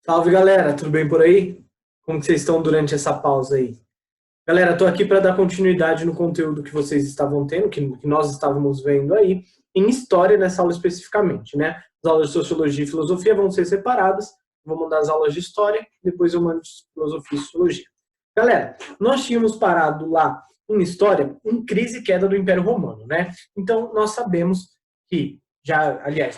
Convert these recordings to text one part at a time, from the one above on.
Salve, galera, tudo bem por aí? Como que vocês estão durante essa pausa aí? Galera, estou aqui para dar continuidade no conteúdo que vocês estavam tendo, que nós estávamos vendo aí, em história nessa aula especificamente, né? As aulas de sociologia e filosofia vão ser separadas, vou mandar as aulas de história, depois eu mando de filosofia e sociologia. Galera, nós tínhamos parado lá em história, em crise e queda do Império Romano, né? Então, nós sabemos que,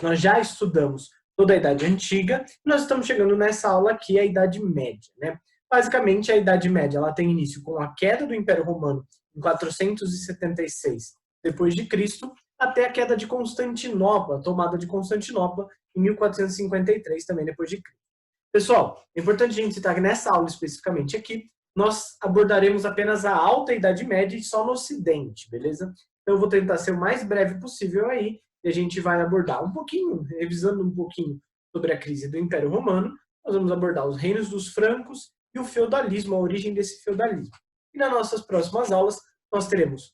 nós já estudamos toda a Idade Antiga, e nós estamos chegando nessa aula aqui, a Idade Média, né? Basicamente, a Idade Média ela tem início com a queda do Império Romano em 476 depois de Cristo, até a queda de Constantinopla, a tomada de Constantinopla em 1453 também depois de Cristo. Pessoal, é importante a gente citar que nessa aula especificamente aqui, nós abordaremos apenas a Alta Idade Média e só no Ocidente, beleza? Então eu vou tentar ser o mais breve possível aí, e a gente vai abordar um pouquinho, revisando um pouquinho sobre a crise do Império Romano, nós vamos abordar os reinos dos francos e o feudalismo, a origem desse feudalismo. E nas nossas próximas aulas, nós teremos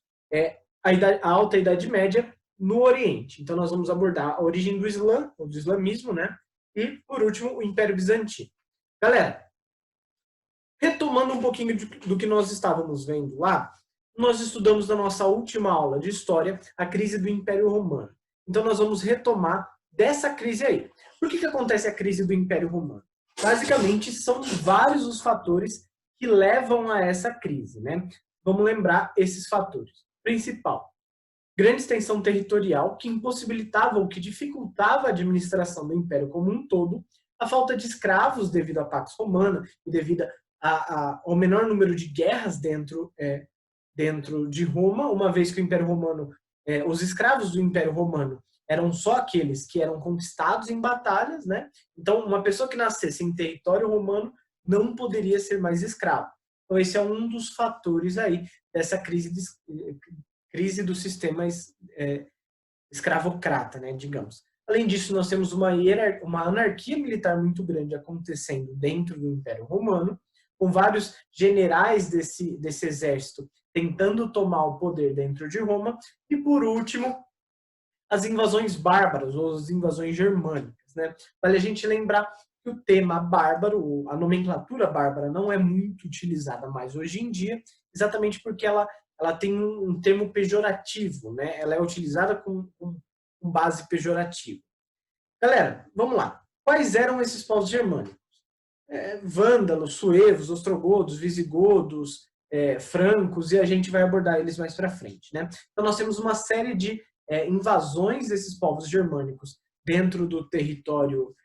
a Alta Idade Média no Oriente. Então nós vamos abordar a origem do Islã, ou do islamismo, né? E, por último, o Império Bizantino. Galera, retomando um pouquinho do que nós estávamos vendo lá, nós estudamos na nossa última aula de história a crise do Império Romano. Então nós vamos retomar dessa crise aí. Por que acontece a crise do Império Romano? Basicamente, são vários os fatores que levam a essa crise, né? Vamos lembrar esses fatores. Principal, grande extensão territorial que impossibilitava ou que dificultava a administração do Império como um todo, a falta de escravos devido à Pax Romana e devido ao menor número de guerras dentro de Roma, uma vez que o Império Romano, os escravos do Império Romano eram só aqueles que eram conquistados em batalhas, né? Então, uma pessoa que nascesse em território romano não poderia ser mais escravo. Então, esse é um dos fatores aí dessa crise do sistema escravocrata, né, digamos. Além disso, nós temos uma anarquia militar muito grande acontecendo dentro do Império Romano, com vários generais desse exército tentando tomar o poder dentro de Roma, e por último, as invasões bárbaras, ou as invasões germânicas, né? Vale a gente lembrar que o tema bárbaro, a nomenclatura bárbara, não é muito utilizada mais hoje em dia, exatamente porque ela tem um termo pejorativo, né? Ela é utilizada com base pejorativa. Galera, vamos lá. Quais eram esses povos germânicos? Vândalos, suevos, ostrogodos, visigodos, francos, e a gente vai abordar eles mais para frente, né? Então nós temos uma série de invasões desses povos germânicos dentro do território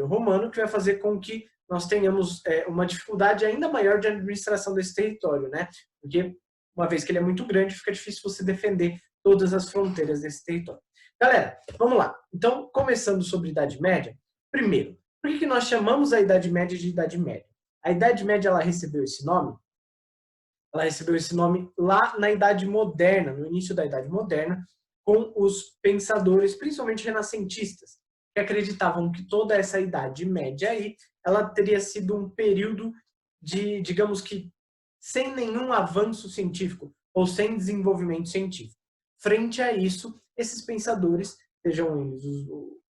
romano, que vai fazer com que nós tenhamos uma dificuldade ainda maior de administração desse território, né? Porque uma vez que ele é muito grande, fica difícil você defender todas as fronteiras desse território. Galera, vamos lá. Então, começando sobre Idade Média, primeiro, por que nós chamamos a Idade Média de Idade Média? A Idade Média ela recebeu esse nome? Ela recebeu esse nome lá na Idade Moderna, no início da Idade Moderna, com os pensadores, principalmente renascentistas, que acreditavam que toda essa Idade Média aí, ela teria sido um período de, digamos que, sem nenhum avanço científico ou sem desenvolvimento científico. Frente a isso, esses pensadores, sejam eles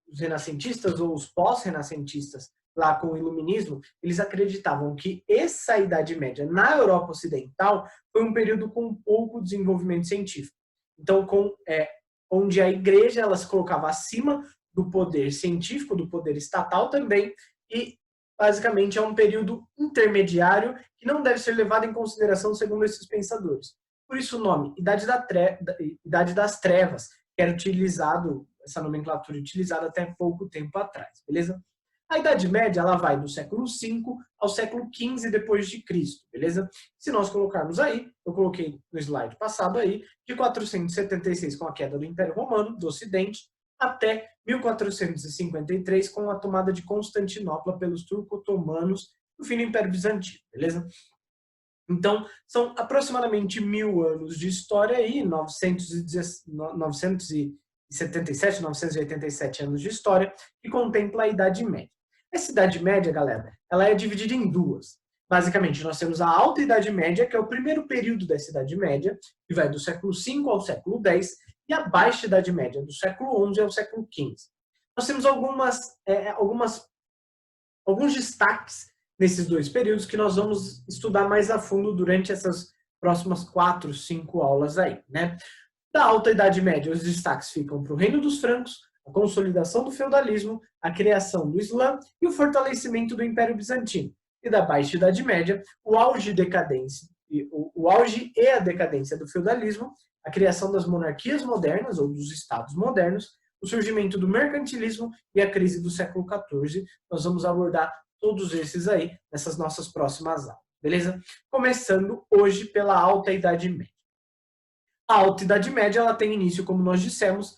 os renascentistas ou os pós-renascentistas, lá com o iluminismo, eles acreditavam que essa Idade Média na Europa Ocidental foi um período com pouco desenvolvimento científico. Então, onde a igreja ela se colocava acima do poder científico, do poder estatal também, e basicamente é um período intermediário que não deve ser levado em consideração segundo esses pensadores. Por isso o nome Idade das Trevas, que era utilizado, essa nomenclatura utilizada até pouco tempo atrás, beleza? A Idade Média ela vai do século V ao século XV depois de Cristo, beleza? Se nós colocarmos aí, eu coloquei no slide passado aí, de 476 com a queda do Império Romano do Ocidente até 1453 com a tomada de Constantinopla pelos turco-otomanos no fim do Império Bizantino, beleza? Então, são aproximadamente 1000 anos de história aí, 977, 987 anos de história, que contempla a Idade Média. Essa Idade Média, galera, ela é dividida em duas. Basicamente, nós temos a Alta Idade Média, que é o primeiro período dessa Idade Média, que vai do século V ao século X, e a Baixa Idade Média, do século XI ao século XV. Nós temos algumas alguns destaques nesses dois períodos que nós vamos estudar mais a fundo durante essas próximas 4, 5 aulas aí, né? Da Alta Idade Média, os destaques ficam para o Reino dos Francos, a consolidação do feudalismo, a criação do Islã e o fortalecimento do Império Bizantino. E da Baixa Idade Média, o auge e a decadência do feudalismo, a criação das monarquias modernas ou dos estados modernos, o surgimento do mercantilismo e a crise do século XIV. Nós vamos abordar todos esses aí nessas nossas próximas aulas, beleza? Começando hoje pela Alta Idade Média. A Alta Idade Média ela tem início, como nós dissemos,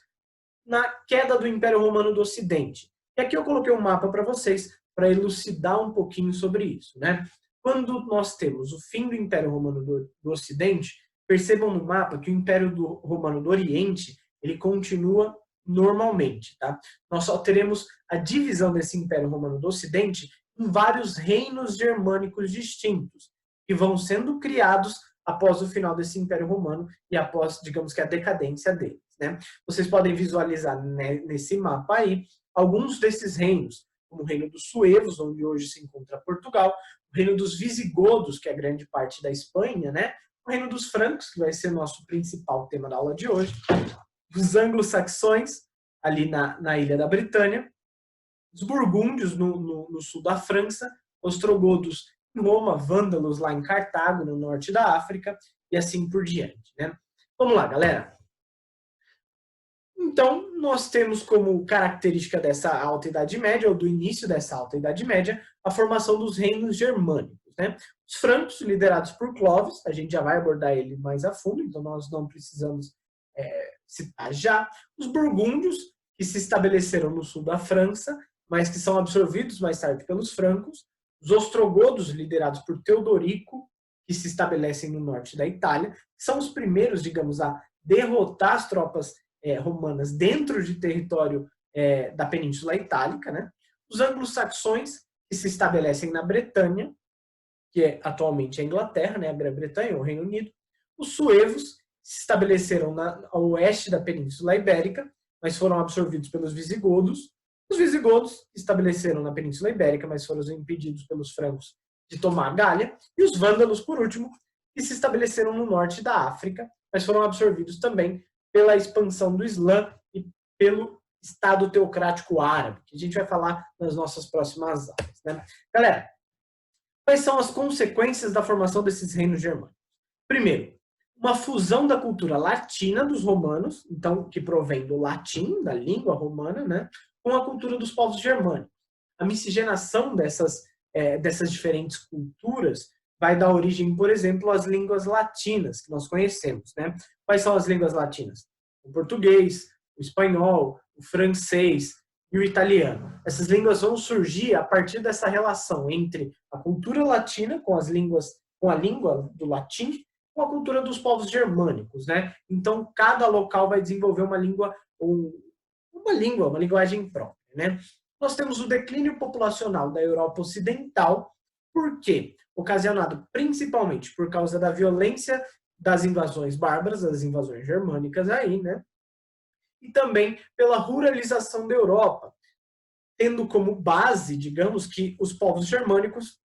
na queda do Império Romano do Ocidente. E aqui eu coloquei um mapa para vocês para elucidar um pouquinho sobre isso, né? Quando nós temos o fim do Império Romano do Ocidente, percebam no mapa que o Império Romano do Oriente ele continua normalmente, tá? Nós só teremos a divisão desse Império Romano do Ocidente em vários reinos germânicos distintos, que vão sendo criados após o final desse Império Romano e após, digamos que, a decadência deles, né? Vocês podem visualizar nesse mapa aí alguns desses reinos, como o Reino dos Suevos, onde hoje se encontra Portugal, o Reino dos Visigodos, que é grande parte da Espanha, né? O Reino dos Francos, que vai ser nosso principal tema da aula de hoje, os anglo-saxões, ali na Ilha da Britânia, os burgúndios no sul da França, ostrogodos em Roma, vândalos lá em Cartago, no norte da África, e assim por diante, né? Vamos lá, galera. Então, nós temos como característica dessa Alta Idade Média, ou do início dessa Alta Idade Média, a formação dos reinos germânicos, né? Os francos, liderados por Clovis, a gente já vai abordar ele mais a fundo, então nós não precisamos citar já. Os burgúndios, que se estabeleceram no sul da França, mas que são absorvidos mais tarde pelos francos. Os ostrogodos, liderados por Teodorico, que se estabelecem no norte da Itália, são os primeiros, digamos, a derrotar as tropas romanas dentro de território da Península Itálica, né? Os anglo-saxões, que se estabelecem na Bretanha, que é atualmente a Inglaterra, né? A Grã-Bretanha, o Reino Unido. Os suevos se estabeleceram ao oeste da Península Ibérica, mas foram absorvidos pelos visigodos. Os visigodos se estabeleceram na Península Ibérica, mas foram impedidos pelos francos de tomar a Gália. E os vândalos, por último, que se estabeleceram no norte da África, mas foram absorvidos também pela expansão do Islã e pelo Estado teocrático árabe, que a gente vai falar nas nossas próximas aulas, né? Galera, quais são as consequências da formação desses reinos germânicos? Primeiro, uma fusão da cultura latina dos romanos, então que provém do latim, da língua romana, né, com a cultura dos povos germânicos. A miscigenação dessas diferentes culturas vai dar origem, por exemplo, às línguas latinas que nós conhecemos, né? Quais são as línguas latinas? O português, o espanhol, o francês e o italiano. Essas línguas vão surgir a partir dessa relação entre a cultura latina com a língua do latim, com a cultura dos povos germânicos, né? Então, cada local vai desenvolver uma linguagem própria, né? Nós temos o declínio populacional da Europa Ocidental, por quê? Ocasionado principalmente por causa da violência das invasões bárbaras, das invasões germânicas aí, né? E também pela ruralização da Europa, tendo como base, digamos, que os povos germânicos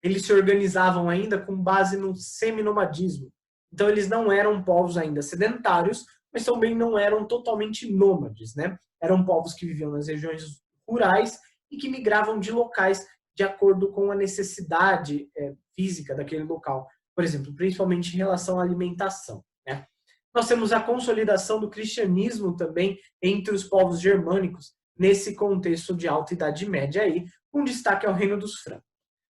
eles se organizavam ainda com base no seminomadismo. Então, eles não eram povos ainda sedentários, mas também não eram totalmente nômades, né? Eram povos que viviam nas regiões rurais e que migravam de locais de acordo com a necessidade física daquele local. Por exemplo, principalmente em relação à alimentação, né? Nós temos a consolidação do cristianismo também entre os povos germânicos nesse contexto de Alta Idade Média aí, com destaque ao Reino dos Francos.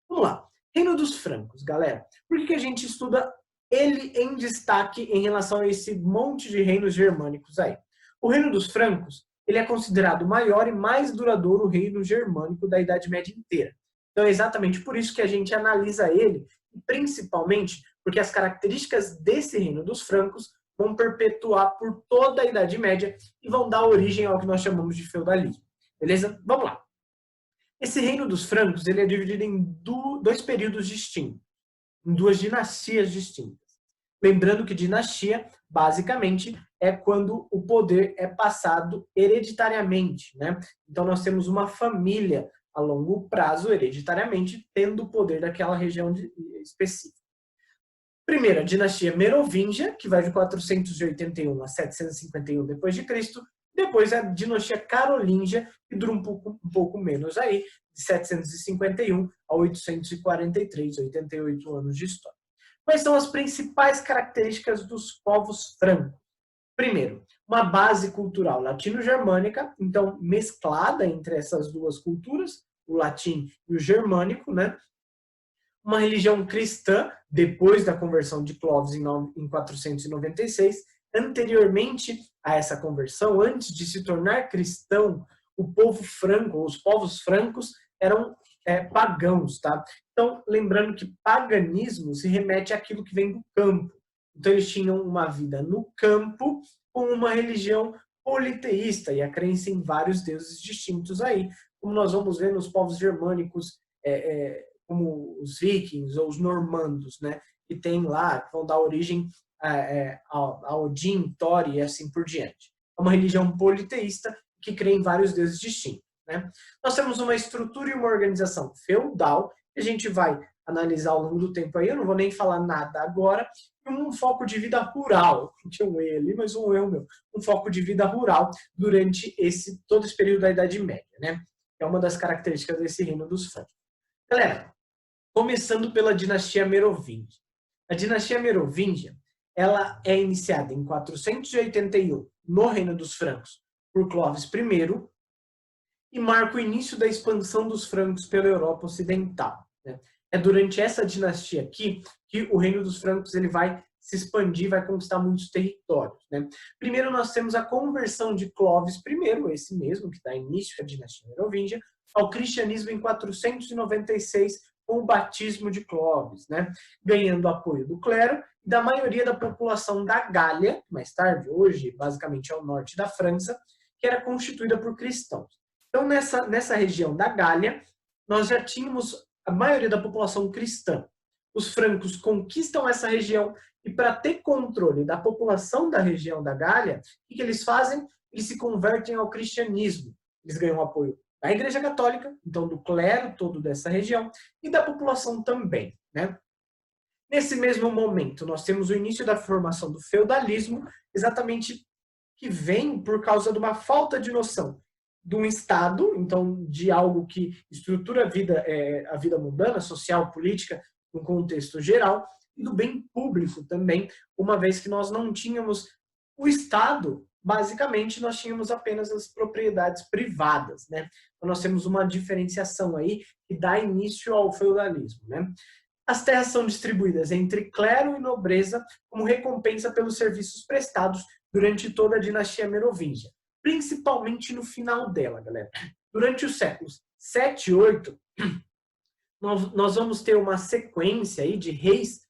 Vamos lá. Reino dos Francos, galera. Por que a gente estuda ele em destaque em relação a esse monte de reinos germânicos aí? O Reino dos Francos, ele é considerado o maior e mais duradouro reino germânico da Idade Média inteira. Então é exatamente por isso que a gente analisa ele, principalmente porque as características desse Reino dos Francos vão perpetuar por toda a Idade Média e vão dar origem ao que nós chamamos de feudalismo. Beleza? Vamos lá. Esse Reino dos Francos ele é dividido em dois períodos distintos, em duas dinastias distintas. Lembrando que dinastia, basicamente, é quando o poder é passado hereditariamente, né? Então nós temos uma família a longo prazo, hereditariamente, tendo o poder daquela região específica. Primeiro, a dinastia Merovingia, que vai de 481 a 751 depois de Cristo. Depois a dinastia Carolíngia, que dura um pouco menos aí, de 751 a 843, 88 anos de história. Quais são as principais características dos povos francos? Primeiro, uma base cultural latino-germânica, então mesclada entre essas duas culturas, o latim e o germânico, né? Uma religião cristã, depois da conversão de Clovis em 496. Anteriormente a essa conversão, antes de se tornar cristão, o povo franco, os povos francos, eram pagãos, tá? Então, lembrando que paganismo se remete àquilo que vem do campo. Então, eles tinham uma vida no campo com uma religião politeísta e a crença em vários deuses distintos aí, como nós vamos ver nos povos germânicos, como os vikings ou os normandos, né? Que tem lá, que vão dar origem a Odin, Thor e assim por diante. É uma religião politeísta que crê em vários deuses distintos, né? Nós temos uma estrutura e uma organização feudal, que a gente vai analisar ao longo do tempo aí, eu não vou nem falar nada agora, um foco de vida rural, tinha um E ali, mas um eu meu, um foco de vida rural durante todo esse período da Idade Média, né? É uma das características desse reino dos francos. Galera, começando pela dinastia Merovingia. A dinastia Merovingia, ela é iniciada em 481 no Reino dos Francos por Clovis I e marca o início da expansão dos francos pela Europa Ocidental, né? É durante essa dinastia aqui que o Reino dos Francos ele vai se expandir, vai conquistar muitos territórios, né? Primeiro nós temos a conversão de Clovis I, esse mesmo que dá início à dinastia Merovingia, ao cristianismo em 496 com o batismo de Clovis, né? Ganhando apoio do clero e da maioria da população da Gália, mais tarde, hoje, basicamente é o norte da França, que era constituída por cristãos. Então, nessa região da Gália, nós já tínhamos a maioria da população cristã. Os francos conquistam essa região e, para ter controle da população da região da Gália, o que eles fazem? Eles se convertem ao cristianismo. Eles ganham apoio da Igreja Católica, então do clero todo dessa região, e da população também, né? Nesse mesmo momento, nós temos o início da formação do feudalismo, exatamente que vem por causa de uma falta de noção de um Estado, então de algo que estrutura a vida mundana, social, política, no contexto geral, e do bem público também, uma vez que nós não tínhamos o Estado, basicamente nós tínhamos apenas as propriedades privadas, né? Então nós temos uma diferenciação aí que dá início ao feudalismo, né? As terras são distribuídas entre clero e nobreza como recompensa pelos serviços prestados durante toda a dinastia Merovingia, principalmente no final dela, galera. Durante os séculos 7 e 8, nós vamos ter uma sequência aí de reis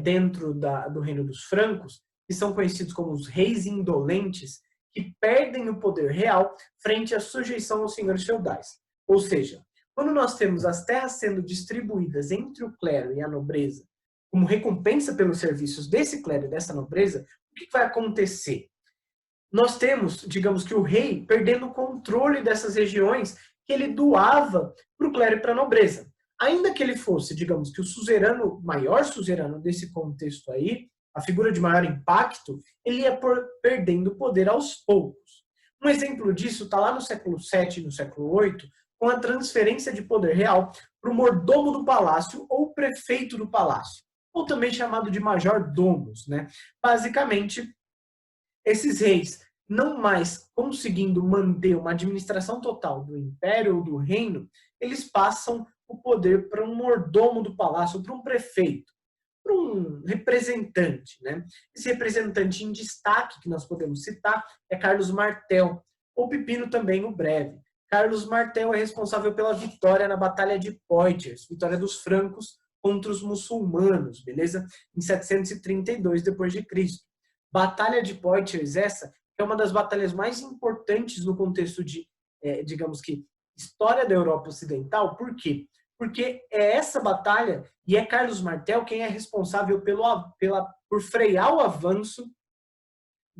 dentro do reino dos francos, que são conhecidos como os reis indolentes, que perdem o poder real frente à sujeição aos senhores feudais. Ou seja, quando nós temos as terras sendo distribuídas entre o clero e a nobreza, como recompensa pelos serviços desse clero e dessa nobreza, o que vai acontecer? Nós temos, digamos que o rei perdendo o controle dessas regiões que ele doava para o clero e para a nobreza. Ainda que ele fosse, digamos que o suzerano, maior suzerano desse contexto aí, a figura de maior impacto, ele ia perdendo poder aos poucos. Um exemplo disso está lá no século VII e no século VIII, com a transferência de poder real para o mordomo do palácio ou prefeito do palácio, ou também chamado de major-domos, né? Basicamente, esses reis, não mais conseguindo manter uma administração total do império ou do reino, eles passam o poder para um mordomo do palácio, para um prefeito, para um representante, né? Esse representante em destaque que nós podemos citar é Carlos Martel, ou Pipino também o Breve. Carlos Martel é responsável pela vitória na Batalha de Poitiers, vitória dos francos contra os muçulmanos, beleza? Em 732 d.C. Batalha de Poitiers, essa é uma das batalhas mais importantes no contexto de, digamos que, história da Europa Ocidental. Por quê? Porque é essa batalha, e é Carlos Martel quem é responsável por frear o avanço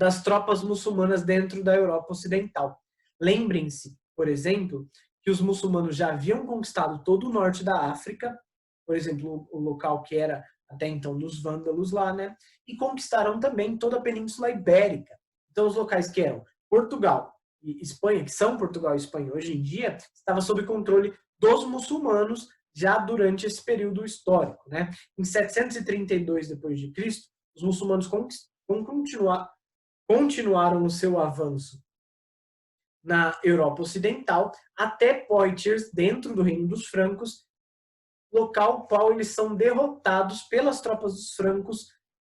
das tropas muçulmanas dentro da Europa Ocidental. Lembrem-se, por exemplo, que os muçulmanos já haviam conquistado todo o norte da África, por exemplo, o local que era até então dos vândalos lá, né? E conquistaram também toda a Península Ibérica. Então, os locais que eram Portugal e Espanha, que são Portugal e Espanha hoje em dia, estava sob controle dos muçulmanos já durante esse período histórico, né? Em 732 d.C., os muçulmanos continuaram o seu avanço na Europa Ocidental até Poitiers, dentro do Reino dos Francos, local qual eles são derrotados pelas tropas dos francos,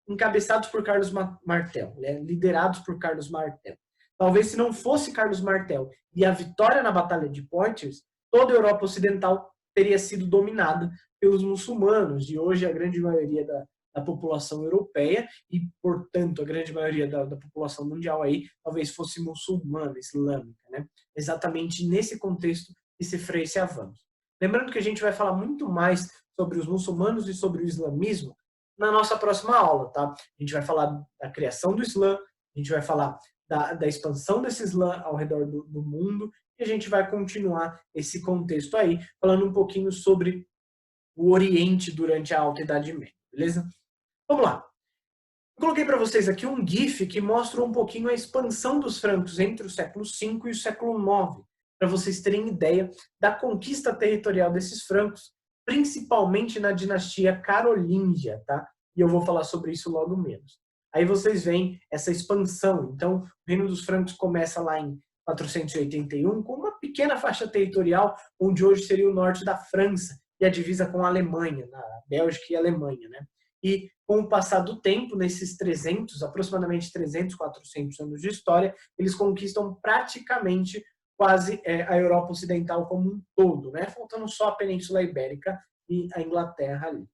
encabeçados por Carlos Martel, né? Liderados por Carlos Martel. Talvez se não fosse Carlos Martel e a vitória na Batalha de Poitiers, toda a Europa Ocidental teria sido dominada pelos muçulmanos, e hoje a grande maioria da população europeia e, portanto, a grande maioria da população mundial aí talvez fosse muçulmana, islâmica, né? Exatamente nesse contexto que se freia esse avanço. Lembrando que a gente vai falar muito mais sobre os muçulmanos e sobre o islamismo na nossa próxima aula, tá? A gente vai falar da criação do Islã, a gente vai falar da expansão desse Islã ao redor do mundo, e a gente vai continuar esse contexto aí, falando um pouquinho sobre o Oriente durante a Alta Idade Média, beleza? Vamos lá. Eu coloquei para vocês aqui um GIF que mostra um pouquinho a expansão dos francos entre o século V e o século IX, para vocês terem ideia da conquista territorial desses francos, principalmente na dinastia carolíngia, tá? E eu vou falar sobre isso logo menos. Aí vocês veem essa expansão. Então, o Reino dos Francos começa lá em 481 com uma pequena faixa territorial, onde hoje seria o norte da França e a divisa com a Alemanha, na Bélgica e Alemanha, né? E com o passar do tempo, nesses aproximadamente 300, 400 anos de história, eles conquistam praticamente quase a Europa Ocidental como um todo, né? Faltando só a Península Ibérica e a Inglaterra ali.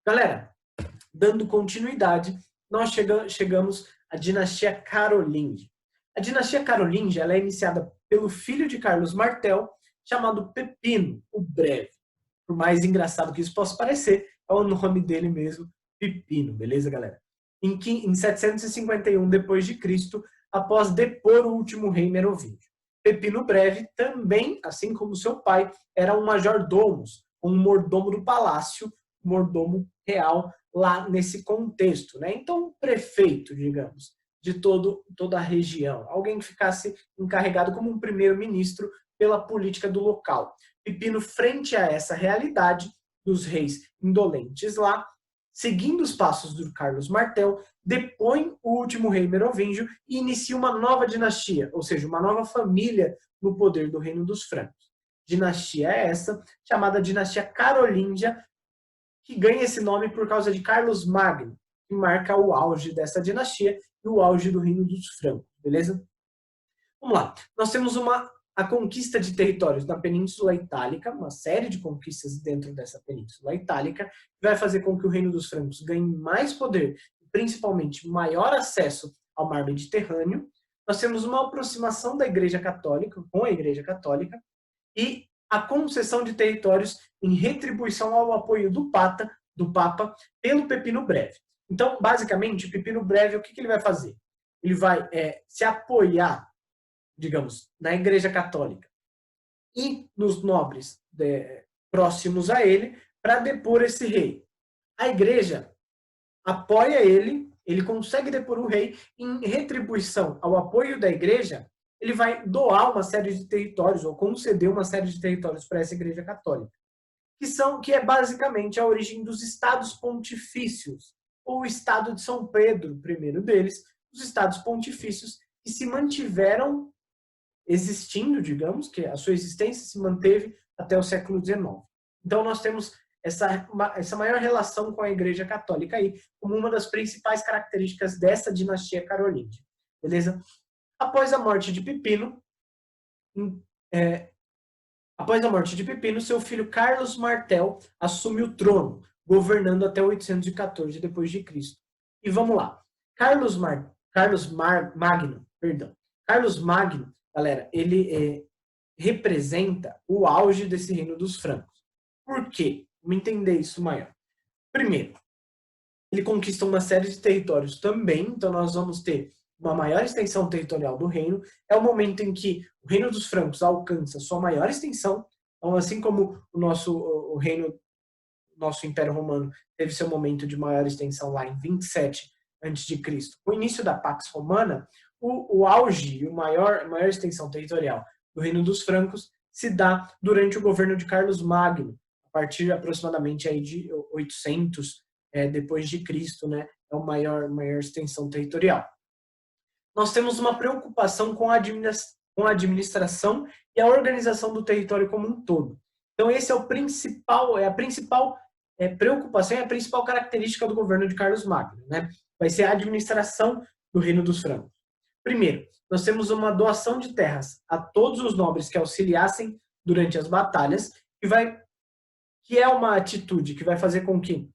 Galera, dando continuidade, nós chegamos à dinastia carolíngia. A dinastia carolíngia ela é iniciada pelo filho de Carlos Martel, chamado Pepino, o Breve. Por mais engraçado que isso possa parecer, é o nome dele mesmo, Pepino, beleza, galera? Em 751 d.C., após depor o último rei merovingio. Pepino Breve também, assim como seu pai, era um major-domus, um mordomo do palácio, mordomo real lá nesse contexto, né? Então, prefeito, digamos, de toda a região, alguém que ficasse encarregado como um primeiro-ministro pela política do local. Pepino, frente a essa realidade dos reis indolentes lá, seguindo os passos do Carlos Martel, depõe o último rei merovingio e inicia uma nova dinastia, ou seja, uma nova família no poder do Reino dos Francos. Dinastia essa, chamada dinastia carolíngia, que ganha esse nome por causa de Carlos Magno, que marca o auge dessa dinastia e o auge do Reino dos Francos, beleza? Vamos lá. Nós temos a conquista de territórios na Península Itálica, uma série de conquistas dentro dessa Península Itálica, que vai fazer com que o Reino dos Francos ganhe mais poder, e principalmente maior acesso ao mar Mediterrâneo. Nós temos uma aproximação da Igreja Católica, com a Igreja Católica, e a concessão de territórios em retribuição ao apoio do Papa pelo Pepino Breve. Então, basicamente, o Pepino Breve, o que ele vai fazer? Ele vai se apoiar, digamos, na Igreja Católica e nos nobres próximos a ele para depor esse rei. A Igreja apoia ele consegue depor o rei, em retribuição ao apoio da Igreja, ele vai doar uma série de territórios, ou conceder uma série de territórios para essa Igreja Católica, que é basicamente a origem dos estados pontifícios, ou o Estado de São Pedro, o primeiro deles, os estados pontifícios que se mantiveram existindo, digamos, que a sua existência se manteve até o século XIX. Então, nós temos essa maior relação com a Igreja Católica aí, como uma das principais características dessa dinastia carolíngia. Beleza? Após a morte de Pepino, seu filho Carlos Martel assume o trono, governando até 814 d.C. E vamos lá. Carlos Magno, galera, ele representa o auge desse reino dos francos. Por quê? Vamos entender isso maior. Primeiro, ele conquista uma série de territórios também, então nós vamos ter uma maior extensão territorial do reino, é o momento em que o reino dos francos alcança sua maior extensão. Então, assim como o reino, nosso Império Romano teve seu momento de maior extensão lá em 27 a.C., com o início da Pax Romana, o auge e a maior extensão territorial do reino dos francos se dá durante o governo de Carlos Magno, a partir aproximadamente aí de 800 depois de Cristo, né? É a maior extensão territorial. Nós temos uma preocupação com a administração e a organização do território como um todo. Então, esse é a principal preocupação e a principal característica do governo de Carlos Magno, né? Vai ser a administração do Reino dos Francos. Primeiro, nós temos uma doação de terras a todos os nobres que auxiliassem durante as batalhas, que é uma atitude que vai fazer com que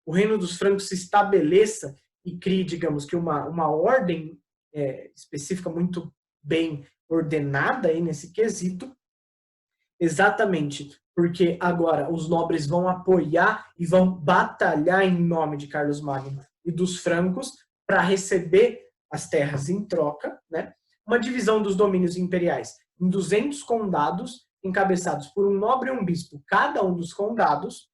o Reino dos Francos se estabeleça e crie, digamos que, uma ordem específica muito bem ordenada aí nesse quesito, exatamente porque agora os nobres vão apoiar e vão batalhar em nome de Carlos Magno e dos francos para receber as terras em troca, né? Uma divisão dos domínios imperiais em 200 condados, encabeçados por um nobre e um bispo, cada um dos condados,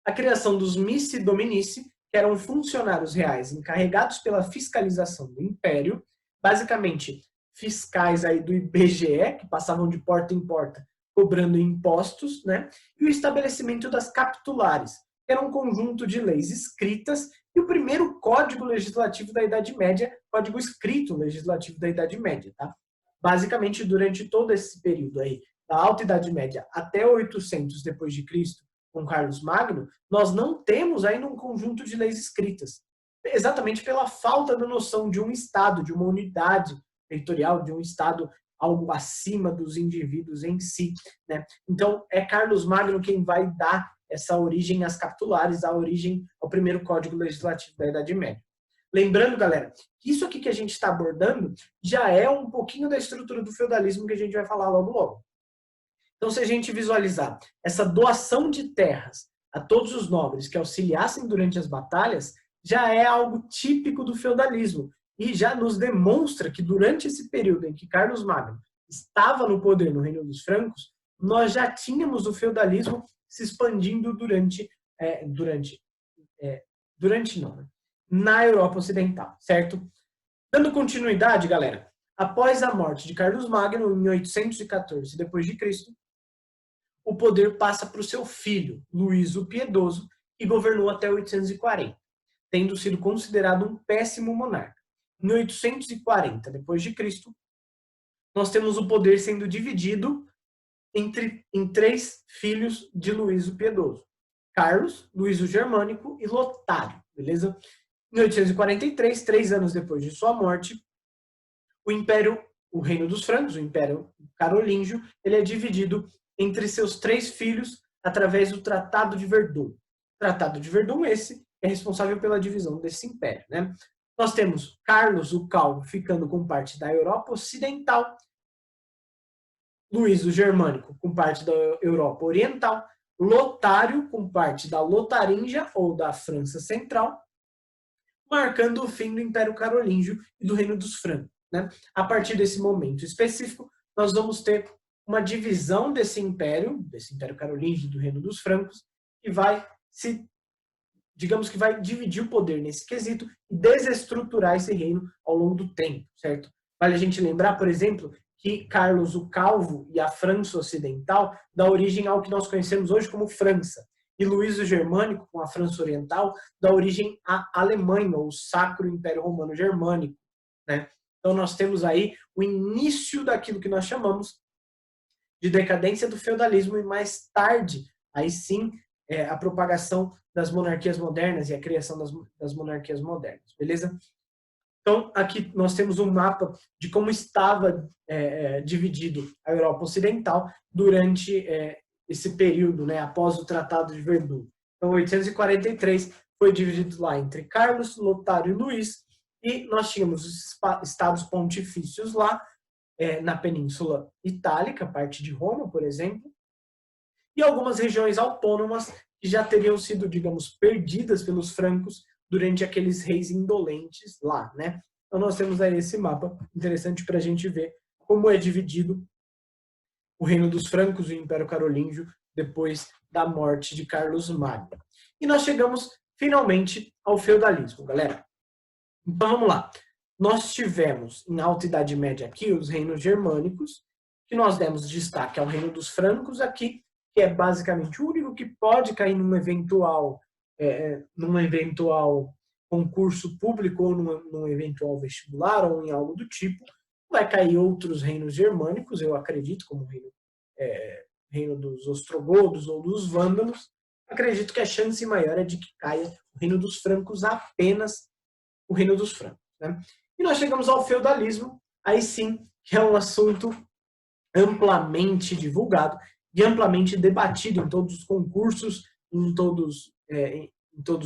a criação dos missi dominici, que eram funcionários reais encarregados pela fiscalização do império, basicamente fiscais aí do IBGE, que passavam de porta em porta cobrando impostos, né? E o estabelecimento das capitulares, que era um conjunto de leis escritas e o primeiro código legislativo da Idade Média, código escrito legislativo da Idade Média, tá? Basicamente, durante todo esse período aí, da Alta Idade Média até 800 depois de Cristo, com Carlos Magno, nós não temos ainda um conjunto de leis escritas, exatamente pela falta da noção de um Estado, de uma unidade territorial, de um Estado algo acima dos indivíduos em si, né? Então, é Carlos Magno quem vai dar essa origem às capitulares, a origem ao primeiro Código Legislativo da Idade Média. Lembrando, galera, que isso aqui que a gente está abordando já é um pouquinho da estrutura do feudalismo que a gente vai falar logo logo. Então, se a gente visualizar essa doação de terras a todos os nobres que auxiliassem durante as batalhas, já é algo típico do feudalismo e já nos demonstra que durante esse período em que Carlos Magno estava no poder no Reino dos Francos, nós já tínhamos o feudalismo se expandindo na Europa Ocidental, certo? Dando continuidade, galera, após a morte de Carlos Magno, em 814 depois de Cristo, o poder passa para o seu filho, Luís o Piedoso, que governou até 840, tendo sido considerado um péssimo monarca. Em 840 depois de Cristo, nós temos o poder sendo dividido em 3 filhos de Luís o Piedoso: Carlos, Luís o Germânico e Lotário, beleza? Em 843, 3 anos depois de sua morte, o Reino dos Francos, o Império Carolíngio, ele é dividido entre seus 3 filhos através do Tratado de Verdun. O Tratado de Verdun, esse, é responsável pela divisão desse império, né? Nós temos Carlos o Calvo ficando com parte da Europa Ocidental, Luís o Germânico com parte da Europa Oriental, Lotário com parte da Lotaríngia ou da França Central, marcando o fim do Império Carolíngio e do Reino dos Francos, né? A partir desse momento específico, nós vamos ter uma divisão desse Império Carolíngio e do Reino dos Francos, que vai vai dividir o poder nesse quesito e desestruturar esse reino ao longo do tempo, certo? Vale a gente lembrar, por exemplo, que Carlos o Calvo e a França Ocidental dá origem ao que nós conhecemos hoje como França. E Luís o Germânico, com a França Oriental, dá origem à Alemanha, ou Sacro Império Romano Germânico, né? Então nós temos aí o início daquilo que nós chamamos de decadência do feudalismo e mais tarde, aí sim, a propagação das monarquias modernas e a criação das monarquias modernas, beleza? Então, aqui nós temos um mapa de como estava dividido a Europa Ocidental durante esse período, né, após o Tratado de Verdun. Então, 843 foi dividido lá entre Carlos, Lotário e Luís, e nós tínhamos os estados pontifícios lá, na Península Itálica, parte de Roma, por exemplo, e algumas regiões autônomas que já teriam sido, digamos, perdidas pelos francos durante aqueles reis indolentes lá, né? Então nós temos aí esse mapa interessante para a gente ver como é dividido o reino dos francos e o Império Carolíngio depois da morte de Carlos Magno. E nós chegamos finalmente ao feudalismo, galera. Então vamos lá. Nós tivemos em Alta Idade Média aqui os reinos germânicos, que nós demos destaque ao reino dos francos aqui, que é basicamente o único que pode cair num eventual concurso público ou num eventual vestibular ou em algo do tipo. Vai cair outros reinos germânicos, eu acredito, como o reino dos ostrogodos ou dos vândalos. Acredito que a chance maior é de que caia o reino dos francos, apenas o reino dos francos, né? E nós chegamos ao feudalismo, aí sim, que é um assunto amplamente divulgado e amplamente debatido em todos os concursos, em todos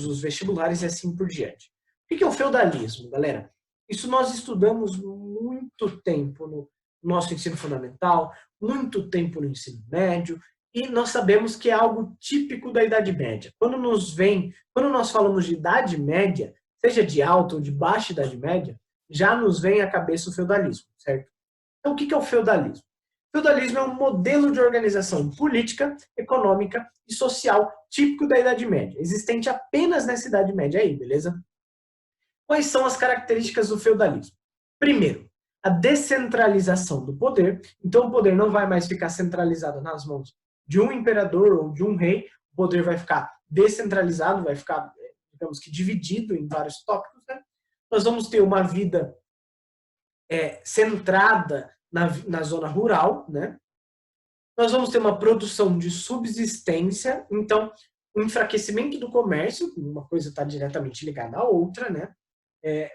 os vestibulares e assim por diante. O que é o feudalismo, galera? Isso nós estudamos muito tempo no nosso ensino fundamental, muito tempo no ensino médio, e nós sabemos que é algo típico da Idade Média. Quando nós falamos de Idade Média, seja de alta ou de baixa Idade Média, já nos vem à cabeça o feudalismo, certo? Então, o que é o feudalismo? O feudalismo é um modelo de organização política, econômica e social típico da Idade Média, existente apenas nessa Idade Média aí, beleza? Quais são as características do feudalismo? Primeiro, a descentralização do poder. Então, o poder não vai mais ficar centralizado nas mãos de um imperador ou de um rei, o poder vai ficar descentralizado, vai ficar, digamos que, dividido em vários tópicos, né? Nós vamos ter uma vida centrada na zona rural, né? Nós vamos ter uma produção de subsistência, então, o enfraquecimento do comércio, uma coisa está diretamente ligada à outra, né?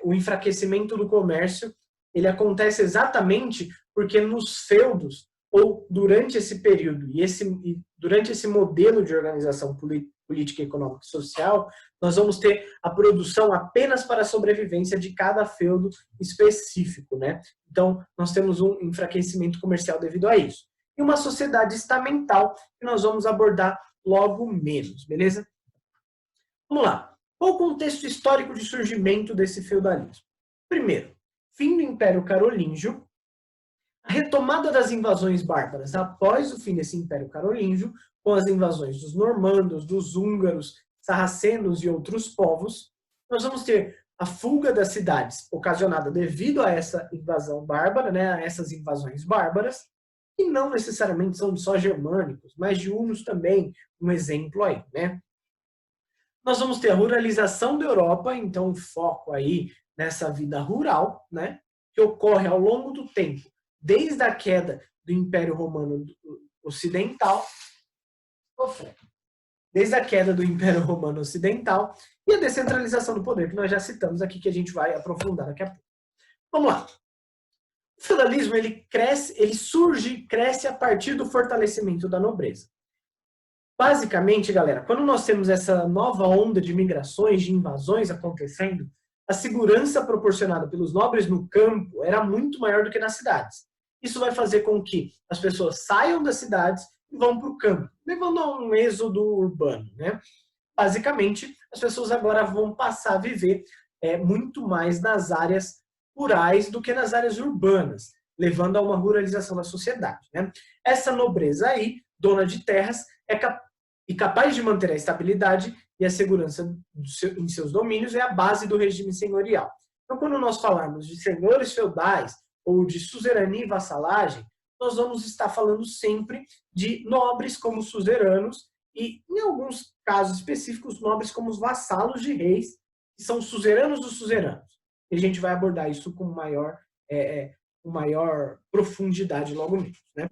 O enfraquecimento do comércio, ele acontece exatamente porque nos feudos, ou durante esse período, e durante esse modelo de organização política, econômica e social, nós vamos ter a produção apenas para a sobrevivência de cada feudo específico, né? Então, nós temos um enfraquecimento comercial devido a isso. E uma sociedade estamental, que nós vamos abordar logo menos, beleza? Vamos lá. Qual o contexto histórico de surgimento desse feudalismo? Primeiro, fim do Império Carolíngio, a retomada das invasões bárbaras após o fim desse Império Carolíngio, com as invasões dos normandos, dos húngaros, sarracenos e outros povos. Nós vamos ter a fuga das cidades ocasionada devido a essa invasão bárbara, né, a essas invasões bárbaras, que não necessariamente são só germânicos, mas de hunos também, um exemplo aí, né? Nós vamos ter a ruralização da Europa, então foco aí nessa vida rural, né, que ocorre ao longo do tempo, desde a queda do Império Romano Ocidental, e a descentralização do poder, que nós já citamos aqui, que a gente vai aprofundar daqui a pouco. Vamos lá. O feudalismo, ele surge e cresce a partir do fortalecimento da nobreza. Basicamente, galera, quando nós temos essa nova onda de migrações, de invasões acontecendo, a segurança proporcionada pelos nobres no campo era muito maior do que nas cidades. Isso vai fazer com que as pessoas saiam das cidades e vão para o campo, levando a um êxodo urbano, né? Basicamente, as pessoas agora vão passar a viver muito mais nas áreas rurais do que nas áreas urbanas, levando a uma ruralização da sociedade, né? Essa nobreza aí, dona de terras, capaz de manter a estabilidade e a segurança em seus domínios, é a base do regime senhorial. Então, quando nós falarmos de senhores feudais ou de suzerania e vassalagem, nós vamos estar falando sempre de nobres como suzeranos e, em alguns casos específicos, nobres como os vassalos de reis, que são suzeranos dos suzeranos. E a gente vai abordar isso com maior profundidade logo menos, né?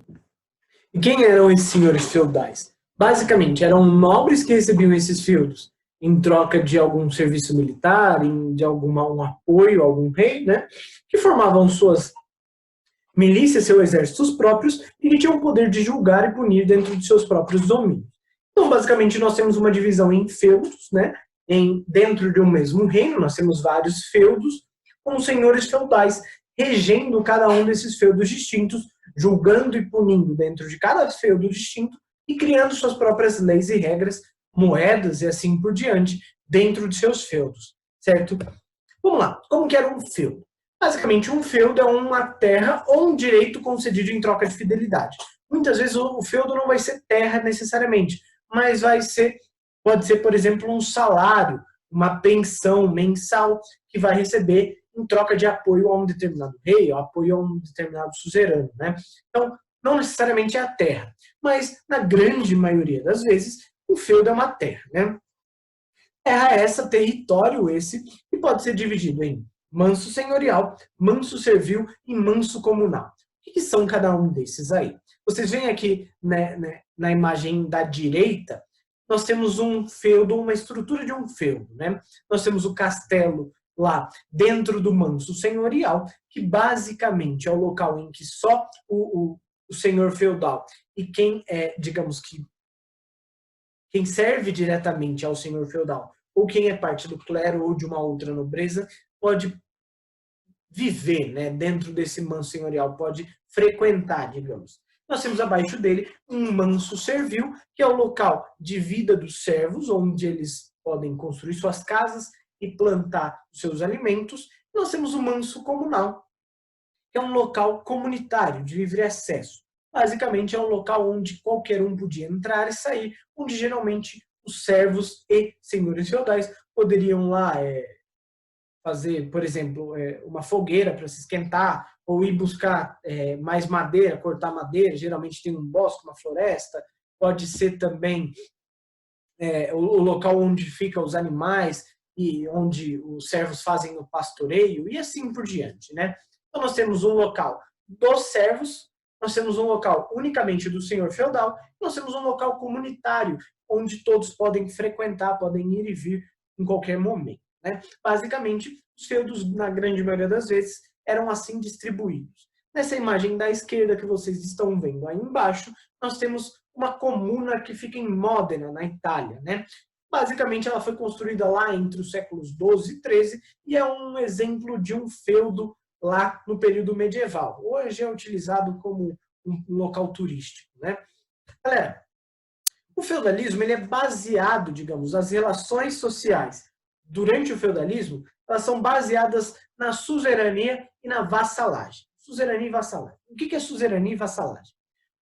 E quem eram esses senhores feudais? Basicamente, eram nobres que recebiam esses feudos em troca de algum serviço militar, de um apoio a algum rei, né? Que formavam suas milícias, seus exércitos próprios, e que tinham o poder de julgar e punir dentro de seus próprios domínios. Então, basicamente, nós temos uma divisão em feudos, né? Dentro de um mesmo reino, nós temos vários feudos, com senhores feudais regendo cada um desses feudos distintos, julgando e punindo dentro de cada feudo distinto e criando suas próprias leis e regras, moedas e assim por diante, dentro de seus feudos, certo? Vamos lá, como que era um feudo? Basicamente, um feudo é uma terra ou um direito concedido em troca de fidelidade. Muitas vezes o feudo não vai ser terra necessariamente, mas pode ser, por exemplo, um salário, uma pensão mensal que vai receber em troca de apoio a um determinado rei, ou apoio a um determinado suzerano, né? Então, não necessariamente é a terra, mas na grande maioria das vezes, o feudo é uma terra, né? Terra essa, território esse, que pode ser dividido em manso senhorial, manso servil e manso comunal. O que são cada um desses aí? Vocês veem aqui, né, na imagem da direita, nós temos um feudo, uma estrutura de um feudo, né? Nós temos o castelo lá dentro do manso senhorial, que basicamente é o local em que só o senhor feudal e quem é, digamos que quem serve diretamente ao senhor feudal ou quem é parte do clero ou de uma outra nobreza pode viver, né, dentro desse manso senhorial, pode frequentar, digamos. Nós temos abaixo dele um manso servil, que é o local de vida dos servos, onde eles podem construir suas casas e plantar os seus alimentos. Nós temos o manso comunal, que é um local comunitário, de livre acesso. Basicamente, é um local onde qualquer um podia entrar e sair, onde geralmente os servos e senhores feudais poderiam lá fazer, por exemplo, uma fogueira para se esquentar, ou ir buscar mais madeira, cortar madeira, geralmente tem um bosque, uma floresta, pode ser também o local onde ficam os animais e onde os servos fazem o pastoreio, e assim por diante, né? Então nós temos um local dos servos, nós temos um local unicamente do senhor feudal, e nós temos um local comunitário, onde todos podem frequentar, podem ir e vir em qualquer momento, né? Basicamente, os feudos, na grande maioria das vezes, eram assim distribuídos. Nessa imagem da esquerda que vocês estão vendo aí embaixo, nós temos uma comuna que fica em Módena, na Itália, né? Basicamente, ela foi construída lá entre os séculos 12 e 13 e é um exemplo de um feudo lá no período medieval. Hoje é utilizado como um local turístico, né? Galera, o feudalismo ele é baseado, digamos, as relações sociais durante o feudalismo, elas são baseadas na suzerania e na vassalagem. Suzerania e vassalagem. O que é suzerania e vassalagem?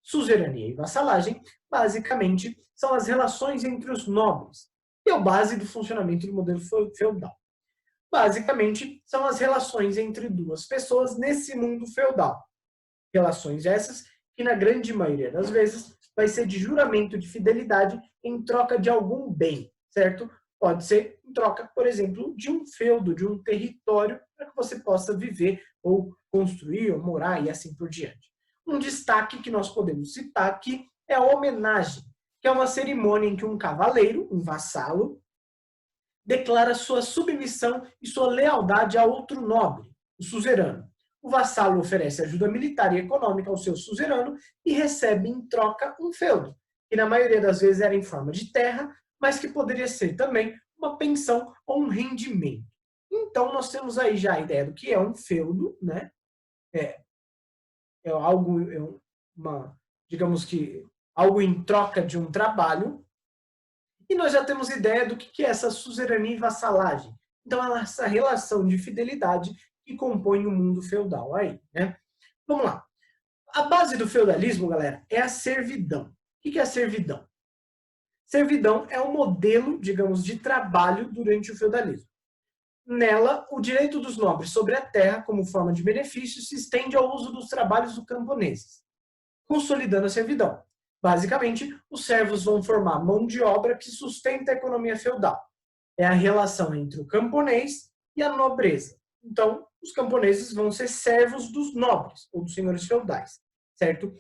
Suzerania e vassalagem, basicamente, são as relações entre os nobres, e é a base do funcionamento do modelo feudal. Basicamente, são as relações entre duas pessoas nesse mundo feudal. Relações essas que, na grande maioria das vezes, vai ser de juramento de fidelidade em troca de algum bem, certo? Pode ser em troca, por exemplo, de um feudo, de um território, para que você possa viver ou construir ou morar e assim por diante. Um destaque que nós podemos citar aqui é a homenagem, que é uma cerimônia em que um cavaleiro, um vassalo, declara sua submissão e sua lealdade a outro nobre, o suzerano. O vassalo oferece ajuda militar e econômica ao seu suzerano e recebe em troca um feudo, que na maioria das vezes era em forma de terra, mas que poderia ser também uma pensão ou um rendimento. Então nós temos aí já a ideia do que é um feudo, né? É algo, digamos que algo em troca de um trabalho. E nós já temos ideia do que é essa suzerania e vassalagem. Então, essa relação de fidelidade que compõe o mundo feudal aí, né? Vamos lá. A base do feudalismo, galera, é a servidão. O que é a servidão? Servidão é um modelo, digamos, de trabalho durante o feudalismo. Nela, o direito dos nobres sobre a terra, como forma de benefício, se estende ao uso dos trabalhos dos camponeses, consolidando a servidão. Basicamente, os servos vão formar mão de obra que sustenta a economia feudal. É a relação entre o camponês e a nobreza. Então, os camponeses vão ser servos dos nobres, ou dos senhores feudais, certo?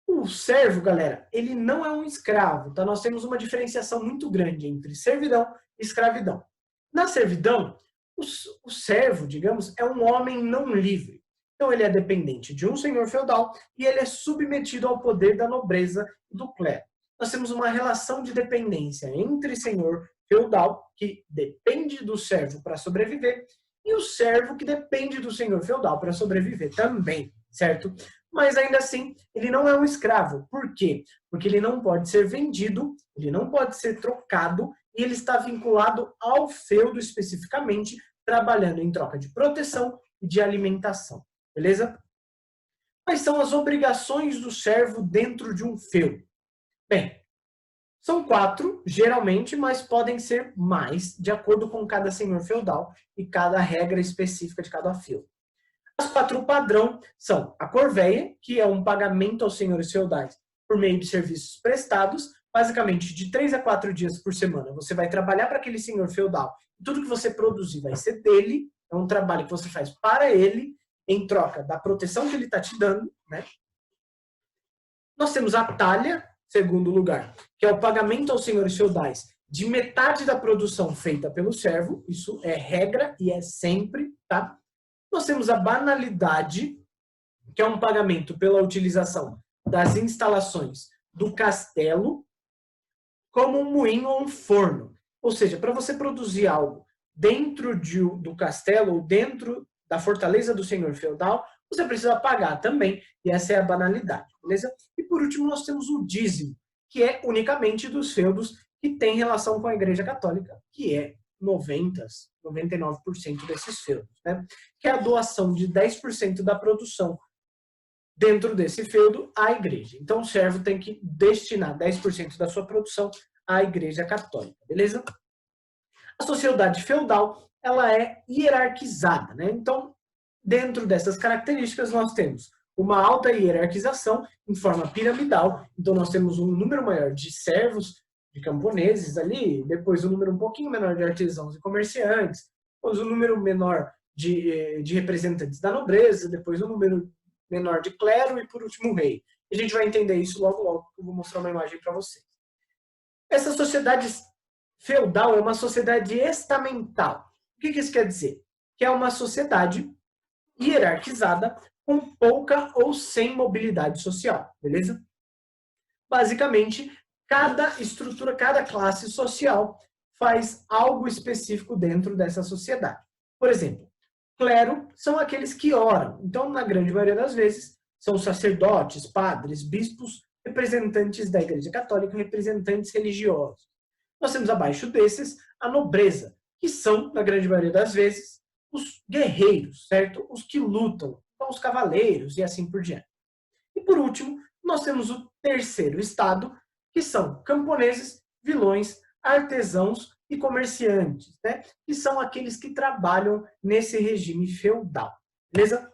O servo, galera, ele não é um escravo, tá? Nós temos uma diferenciação muito grande entre servidão e escravidão. Na servidão, o servo, digamos, é um homem não livre. Então, ele é dependente de um senhor feudal e ele é submetido ao poder da nobreza e do clero. Nós temos uma relação de dependência entre senhor feudal, que depende do servo para sobreviver, e o servo que depende do senhor feudal para sobreviver também, certo? Mas ainda assim, ele não é um escravo. Por quê? Porque ele não pode ser vendido, ele não pode ser trocado, e ele está vinculado ao feudo especificamente, trabalhando em troca de proteção e de alimentação. Beleza? Quais são as obrigações do servo dentro de um feudo? Bem, são 4, geralmente, mas podem ser mais, de acordo com cada senhor feudal e cada regra específica de cada feudo. As 4 padrão são a corveia, que é um pagamento aos senhores feudais por meio de serviços prestados, basicamente de 3 a 4 dias por semana. Você vai trabalhar para aquele senhor feudal. Tudo que você produzir vai ser dele, é um trabalho que você faz para ele, em troca da proteção que ele está te dando, né? Nós temos a talha, segundo lugar, que é o pagamento aos senhores feudais de metade da produção feita pelo servo, isso é regra e é sempre, tá? Nós temos a banalidade, que é um pagamento pela utilização das instalações do castelo, como um moinho ou um forno. Ou seja, para você produzir algo dentro do castelo ou dentro da fortaleza do senhor feudal, você precisa pagar também, e essa é a banalidade, beleza? E por último, nós temos o dízimo, que é unicamente dos feudos que tem relação com a Igreja Católica, que é 99% desses feudos, né? Que é a doação de 10% da produção dentro desse feudo à igreja. Então, o servo tem que destinar 10% da sua produção à Igreja Católica, beleza? A sociedade feudal, ela é hierarquizada, né? Então, dentro dessas características, nós temos uma alta hierarquização em forma piramidal. Então, nós temos um número maior de servos, de camponeses ali, depois um número um pouquinho menor de artesãos e comerciantes, depois um número menor de representantes da nobreza, depois um número menor de clero e, por último, o rei. A gente vai entender isso logo, logo, eu vou mostrar uma imagem para vocês. Essa sociedade feudal é uma sociedade estamental. O que isso quer dizer? Que é uma sociedade hierarquizada com pouca ou sem mobilidade social, beleza? Basicamente, cada estrutura, cada classe social faz algo específico dentro dessa sociedade. Por exemplo, clero são aqueles que oram. Então, na grande maioria das vezes, são sacerdotes, padres, bispos, representantes da Igreja Católica, representantes religiosos. Nós temos abaixo desses a nobreza, que são, na grande maioria das vezes, os guerreiros, certo? Os que lutam, então os cavaleiros e assim por diante. E por último, nós temos o terceiro estado, que são camponeses, vilões, artesãos e comerciantes, né? Que são aqueles que trabalham nesse regime feudal, beleza?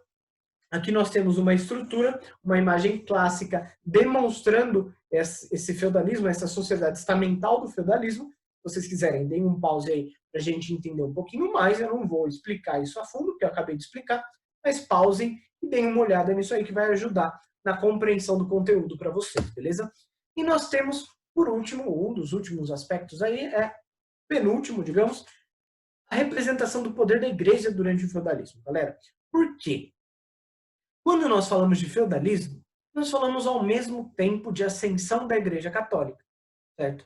Aqui nós temos uma estrutura, uma imagem clássica demonstrando esse feudalismo, essa sociedade estamental do feudalismo. Se vocês quiserem, deem um pause aí para a gente entender um pouquinho mais. Eu não vou explicar isso a fundo, porque eu acabei de explicar, mas pausem e deem uma olhada nisso aí que vai ajudar na compreensão do conteúdo para vocês, beleza? E nós temos, por último, um dos últimos aspectos aí, penúltimo, digamos, a representação do poder da igreja durante o feudalismo, galera. Por quê? Quando nós falamos de feudalismo, nós falamos ao mesmo tempo de ascensão da Igreja Católica, certo?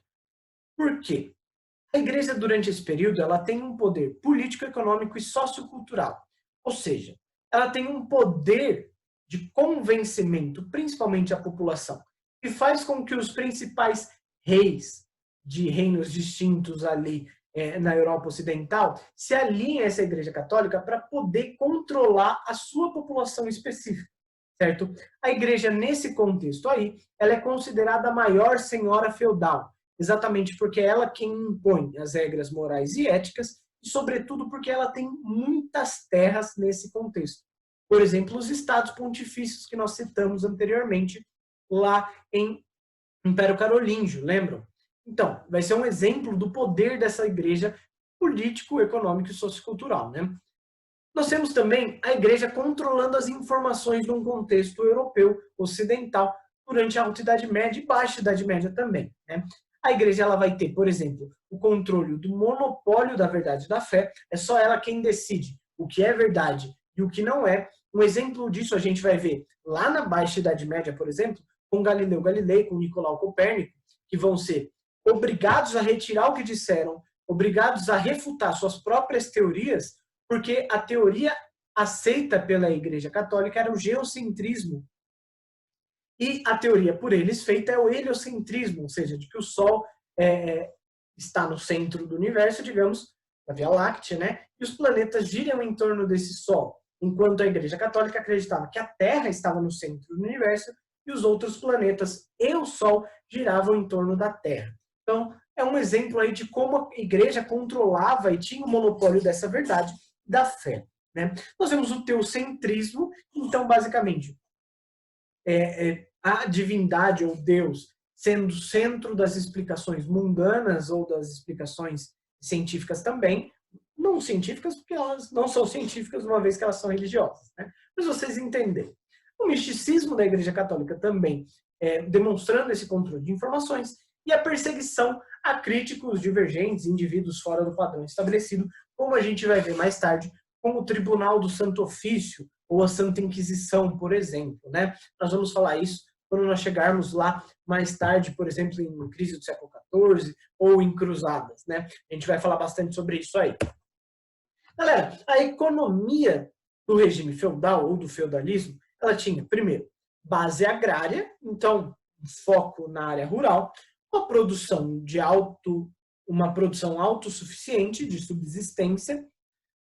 Por quê? A Igreja, durante esse período, ela tem um poder político, econômico e sociocultural. Ou seja, ela tem um poder de convencimento, principalmente à população, que faz com que os principais reis de reinos distintos ali na Europa Ocidental se alinhem a essa Igreja Católica para poder controlar a sua população específica, certo? A Igreja, nesse contexto aí, ela é considerada a maior senhora feudal, exatamente porque é ela quem impõe as regras morais e éticas, e sobretudo porque ela tem muitas terras nesse contexto. Por exemplo, os estados pontifícios que nós citamos anteriormente lá em Império Carolíngio, lembram? Então, vai ser um exemplo do poder dessa igreja político, econômico e sociocultural, né? Nós temos também a igreja controlando as informações num contexto europeu, ocidental, durante a Alta Idade Média e Baixa Idade Média também, né? A igreja ela vai ter, por exemplo, o controle do monopólio da verdade e da fé, é só ela quem decide o que é verdade e o que não é. Um exemplo disso a gente vai ver lá na Baixa Idade Média, por exemplo, com Galileu Galilei, com Nicolau Copérnico, que vão ser obrigados a retirar o que disseram, obrigados a refutar suas próprias teorias, porque a teoria aceita pela Igreja Católica era o geocentrismo. E a teoria por eles feita é o heliocentrismo, ou seja, de que o Sol está no centro do universo, digamos, da Via Láctea, né? E os planetas giram em torno desse Sol. enquanto a Igreja Católica acreditava que a Terra estava no centro do universo e os outros planetas e o Sol giravam em torno da Terra. Então, é um exemplo aí de como a Igreja controlava e tinha o monopólio dessa verdade da fé, né? Nós temos o teocentrismo, então, basicamente, a divindade ou Deus sendo o centro das explicações mundanas ou das explicações científicas também, não científicas porque elas não são científicas uma vez que elas são religiosas, né? Mas vocês entenderam. O misticismo da Igreja Católica também demonstrando esse controle de informações e a perseguição a críticos divergentes, indivíduos fora do padrão estabelecido, como a gente vai ver mais tarde com o Tribunal do Santo Ofício ou a Santa Inquisição, por exemplo, né? Nós vamos falar isso quando nós chegarmos lá mais tarde, por exemplo, em crise do século XIV ou em cruzadas, né? A gente vai falar bastante sobre isso aí. Galera, a economia do regime feudal ou do feudalismo, ela tinha, primeiro, base agrária, então, foco na área rural, uma produção autossuficiente de subsistência,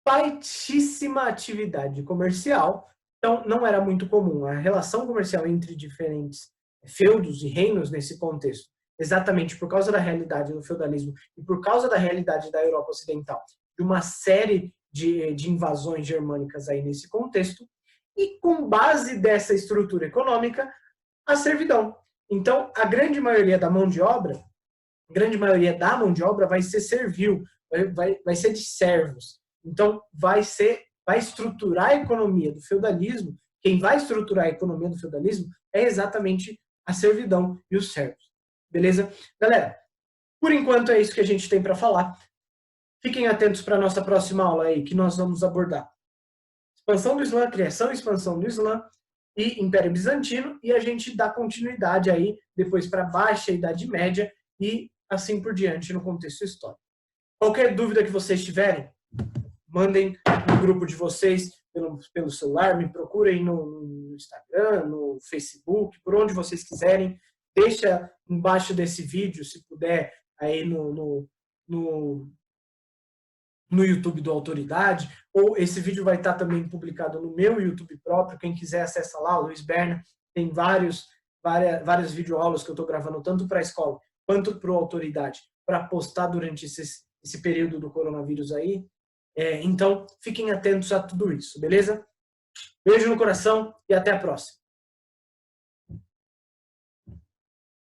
baixíssima atividade comercial, então não era muito comum a relação comercial entre diferentes feudos e reinos nesse contexto, exatamente por causa da realidade do feudalismo e por causa da realidade da Europa Ocidental, de uma série de invasões germânicas aí nesse contexto, e com base dessa estrutura econômica, a servidão. Então, a grande maioria da mão de obra vai ser servil, vai ser de servos. Então, vai estruturar a economia do feudalismo, quem vai estruturar a economia do feudalismo é exatamente a servidão e os servos. Beleza? Galera, por enquanto é isso que a gente tem para falar. Fiquem atentos para a nossa próxima aula aí, que nós vamos abordar expansão do Islã, criação e expansão do Islã e Império Bizantino, e a gente dá continuidade aí depois para a Baixa Idade Média e assim por diante no contexto histórico. Qualquer dúvida que vocês tiverem, mandem no grupo de vocês pelo celular, me procurem no Instagram, no Facebook, por onde vocês quiserem. Deixa embaixo desse vídeo, se puder, aí no YouTube do Autoridade, ou esse vídeo vai estar também publicado no meu YouTube próprio, quem quiser acessa lá, o Luiz Berna, tem várias videoaulas que eu estou gravando, tanto para a escola quanto para o Autoridade, para postar durante esse período do coronavírus aí. Então, fiquem atentos a tudo isso, beleza? Beijo no coração e até a próxima.